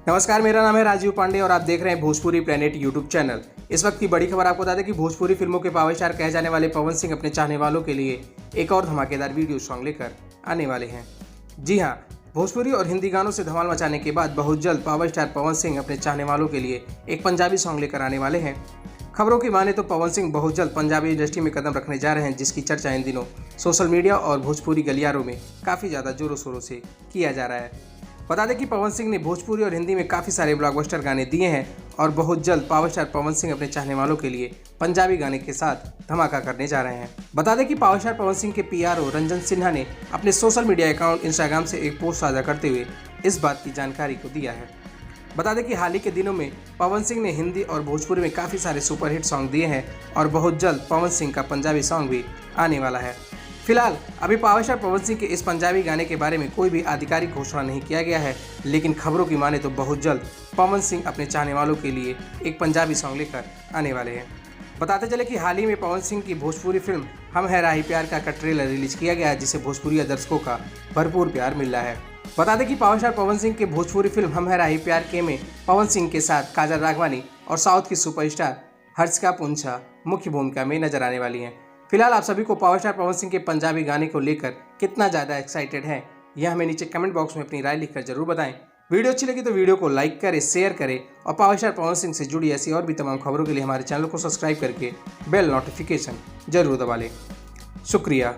नमस्कार, मेरा नाम है राजीव पांडे और आप देख रहे हैं भोजपुरी प्लेनेट यूट्यूब चैनल। इस वक्त की बड़ी खबर आपको बता दें कि भोजपुरी फिल्मों के पावर स्टार कहे जाने वाले पवन सिंह अपने चाहने वालों के लिए एक और धमाकेदार वीडियो सॉन्ग लेकर आने वाले हैं। जी हां, भोजपुरी और हिंदी गानों से धमाल मचाने के बाद बहुत जल्द पावर स्टार पवन सिंह अपने चाहने वालों के लिए एक पंजाबी सॉन्ग लेकर आने वाले हैं। खबरों की माने तो पवन सिंह बहुत जल्द पंजाबी इंडस्ट्री में कदम रखने जा रहे हैं, जिसकी चर्चा इन दिनों सोशल मीडिया और भोजपुरी गलियारों में काफ़ी ज़्यादा जोरों शोरों से किया जा रहा है। बता दें कि पवन सिंह ने भोजपुरी और हिंदी में काफ़ी सारे ब्लॉकबस्टर गाने दिए हैं और बहुत जल्द पावर स्टार पवन सिंह अपने चाहने वालों के लिए पंजाबी गाने के साथ धमाका करने जा रहे हैं। बता दें कि पावर स्टार पवन सिंह के पीआरओ रंजन सिन्हा ने अपने सोशल मीडिया अकाउंट इंस्टाग्राम से एक पोस्ट साझा करते हुए इस बात की जानकारी को दिया है। बता दें कि हाल ही के दिनों में पवन सिंह ने हिंदी और भोजपुरी में काफ़ी सारे सुपरहिट सॉन्ग दिए हैं और बहुत जल्द पवन सिंह का पंजाबी सॉन्ग भी आने वाला है। फिलहाल अभी पावर स्टार पवन सिंह के इस पंजाबी गाने के बारे में कोई भी आधिकारिक घोषणा नहीं किया गया है, लेकिन खबरों की माने तो बहुत जल्द पवन सिंह अपने चाहने वालों के लिए एक पंजाबी सॉन्ग लेकर आने वाले हैं। बताते चले कि हाल ही में पवन सिंह की भोजपुरी फिल्म हम है राही प्यार का ट्रेलर रिलीज किया गया है, जिसे भोजपुरी दर्शकों का भरपूर प्यार मिल रहा है। बता दें कि पावर स्टार पवन सिंह के भोजपुरी फिल्म हम है राही प्यार के में पवन सिंह के साथ काजल राघवानी और साउथ की सुपरस्टार हर्षिका पूंछा मुख्य भूमिका में नजर आने वाली हैं। फिलहाल आप सभी को पावर स्टार पवन सिंह के पंजाबी गाने को लेकर कितना ज़्यादा एक्साइटेड हैं, यह हमें नीचे कमेंट बॉक्स में अपनी राय लिखकर जरूर बताएं। वीडियो अच्छी लगी तो वीडियो को लाइक करें, शेयर करें और पावर स्टार पवन सिंह से जुड़ी ऐसी और भी तमाम खबरों के लिए हमारे चैनल को सब्सक्राइब करके बेल नोटिफिकेशन जरूर दबा लें। शुक्रिया।